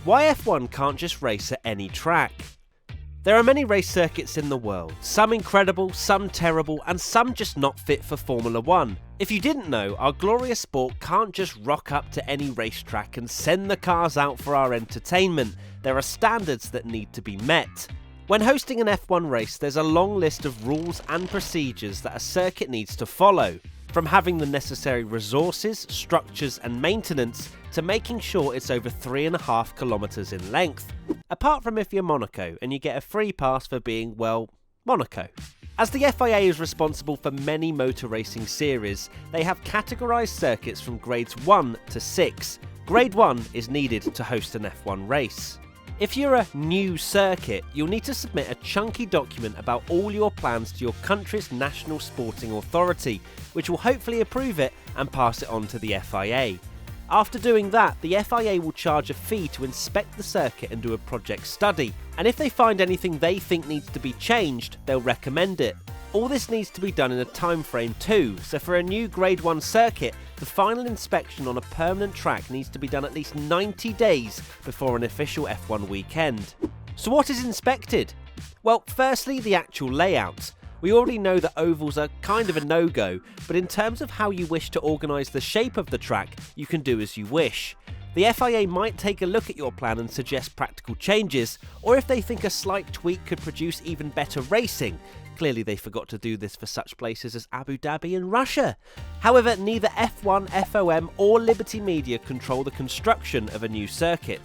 Why F1 can't just race at any track? There are many race circuits in the world, some incredible, some terrible, and some just not fit for Formula 1. If you didn't know, our glorious sport can't just rock up to any racetrack and send the cars out for our entertainment. There are standards that need to be met. When hosting an F1 race, there's a long list of rules and procedures that a circuit needs to follow. From having the necessary resources, structures and maintenance, to making sure it's over 3.5 kilometres in length. Apart from if you're Monaco and you get a free pass for being, well, Monaco. As the FIA is responsible for many motor racing series, they have categorised circuits from grades 1 to 6. Grade 1 is needed to host an F1 race. If you're a new circuit, you'll need to submit a chunky document about all your plans to your country's national sporting authority, which will hopefully approve it and pass it on to the FIA. After doing that, the FIA will charge a fee to inspect the circuit and do a project study, and if they find anything they think needs to be changed, they'll recommend it. All this needs to be done in a time frame too, so for a new Grade 1 circuit, the final inspection on a permanent track needs to be done at least 90 days before an official F1 weekend. So what is inspected? Well, firstly, the actual layout. We already know that ovals are kind of a no-go, but in terms of how you wish to organise the shape of the track, you can do as you wish. The FIA might take a look at your plan and suggest practical changes, or if they think a slight tweak could produce even better racing. Clearly they forgot to do this for such places as Abu Dhabi and Russia. However, neither F1, FOM or Liberty Media control the construction of a new circuit.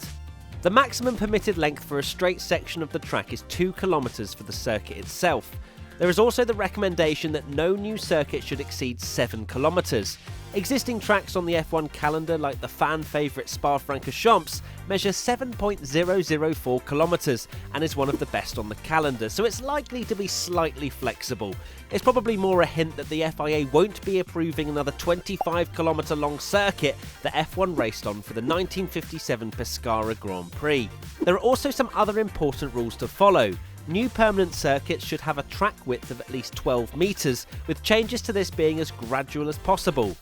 The maximum permitted length for a straight section of the track is 2 kilometres for the circuit itself. There is also the recommendation that no new circuit should exceed 7 kilometres. Existing tracks on the F1 calendar, like the fan favourite Spa-Francorchamps, measure 7.004 kilometres and is one of the best on the calendar, so it's likely to be slightly flexible. It's probably more a hint that the FIA won't be approving another 25-kilometre long circuit that F1 raced on for the 1957 Pescara Grand Prix. There are also some other important rules to follow. New permanent circuits should have a track width of at least 12 metres, with changes to this being as gradual as possible.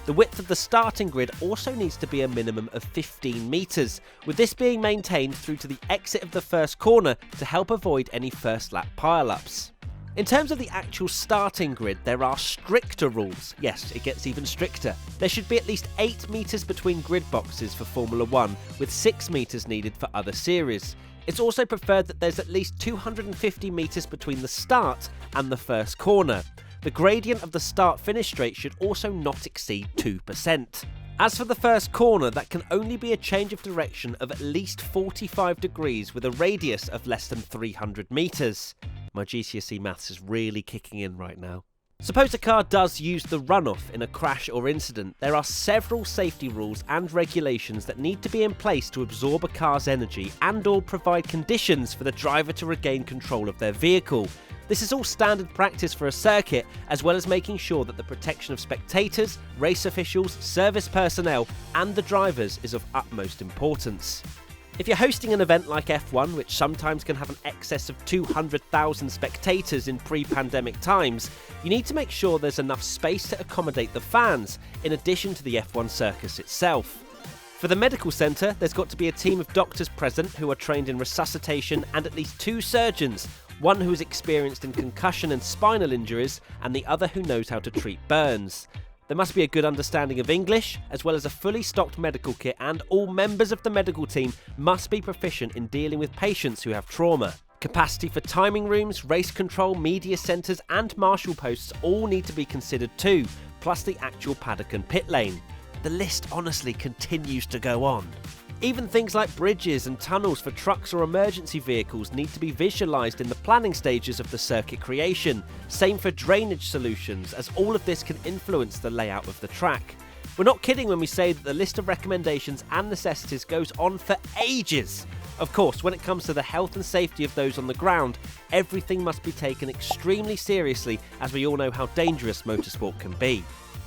The width of the starting grid also needs to be a minimum of 15 metres, with this being maintained through to the exit of the first corner to help avoid any first lap pile-ups. In terms of the actual starting grid, there are stricter rules. Yes, it gets even stricter. There should be at least 8 metres between grid boxes for Formula 1, with 6 metres needed for other series. It's also preferred that there's at least 250 metres between the start and the first corner. The gradient of the start-finish straight should also not exceed 2%. As for the first corner, that can only be a change of direction of at least 45 degrees with a radius of less than 300 metres. My GCSE maths is really kicking in right now. Suppose a car does use the runoff in a crash or incident, there are several safety rules and regulations that need to be in place to absorb a car's energy and/or provide conditions for the driver to regain control of their vehicle. This is all standard practice for a circuit, as well as making sure that the protection of spectators, race officials, service personnel and the drivers is of utmost importance. If you're hosting an event like F1, which sometimes can have an excess of 200,000 spectators in pre-pandemic times, you need to make sure there's enough space to accommodate the fans, in addition to the F1 circus itself. For the medical centre, there's got to be a team of doctors present who are trained in resuscitation and at least 2 surgeons, one who is experienced in concussion and spinal injuries and the other who knows how to treat burns. There must be a good understanding of English, as well as a fully stocked medical kit, and all members of the medical team must be proficient in dealing with patients who have trauma. Capacity for timing rooms, race control, media centres and marshal posts all need to be considered too, plus the actual paddock and pit lane. The list honestly continues to go on. Even things like bridges and tunnels for trucks or emergency vehicles need to be visualised in the planning stages of the circuit creation. Same for drainage solutions, as all of this can influence the layout of the track. We're not kidding when we say that the list of recommendations and necessities goes on for ages. Of course, when it comes to the health and safety of those on the ground, everything must be taken extremely seriously, as we all know how dangerous motorsport can be.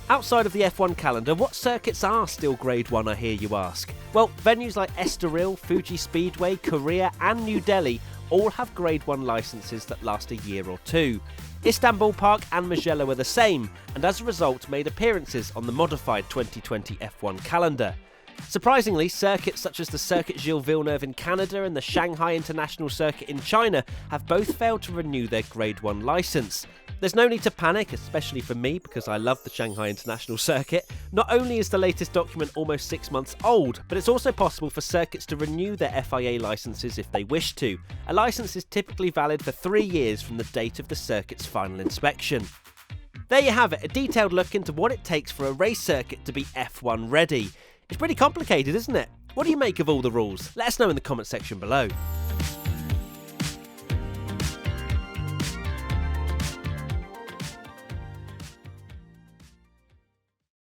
Outside of the F1 calendar, what circuits are still Grade 1, I hear you ask? Well, venues like Estoril, Fuji Speedway, Korea and New Delhi all have Grade 1 licences that last a year or 2. Istanbul Park and Mugello are the same, and as a result made appearances on the modified 2020 F1 calendar. Surprisingly, circuits such as the Circuit Gilles Villeneuve in Canada and the Shanghai International Circuit in China have both failed to renew their Grade 1 licence. There's no need to panic, especially for me because I love the Shanghai International Circuit. Not only is the latest document almost 6 months old, but it's also possible for circuits to renew their FIA licences if they wish to. A licence is typically valid for 3 years from the date of the circuit's final inspection. There you have it, a detailed look into what it takes for a race circuit to be F1 ready. It's pretty complicated, isn't it? What do you make of all the rules? Let us know in the comment section below.